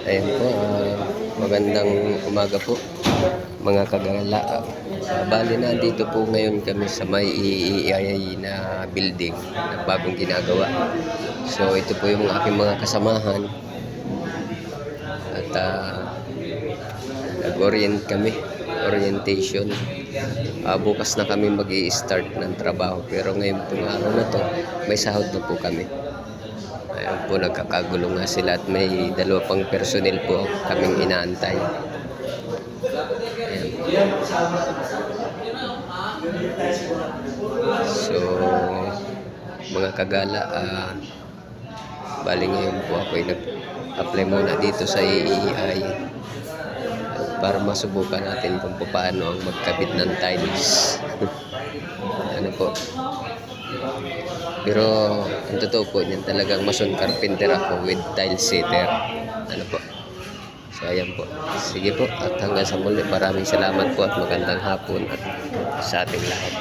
Ayan po, magandang umaga po mga kagala. Bali na dito po ngayon kami sa may EEI na building na bagong ginagawa. So ito po yung aking mga kasamahan at nag-orient kami, orientation. Bukas na kami mag-i-start ng trabaho pero ngayon pong araw na to may sahod na po kami. Ayan po, nagkakagulo nga sila at may dalawa pang personnel po kaming inaantay. Ayan. So, mga kagala, bali ngayon po ako ay nag-apply muna dito sa EEI para masubukan natin kung paano ang magkabit ng tiles. Ano po. Pero ang totoo po niyan, talagang mason carpenter ako with tile setter. Ano po. So ayan po. Sige po, at hanggang sa muli, maraming salamat po at magandang hapon at sa ating lahat.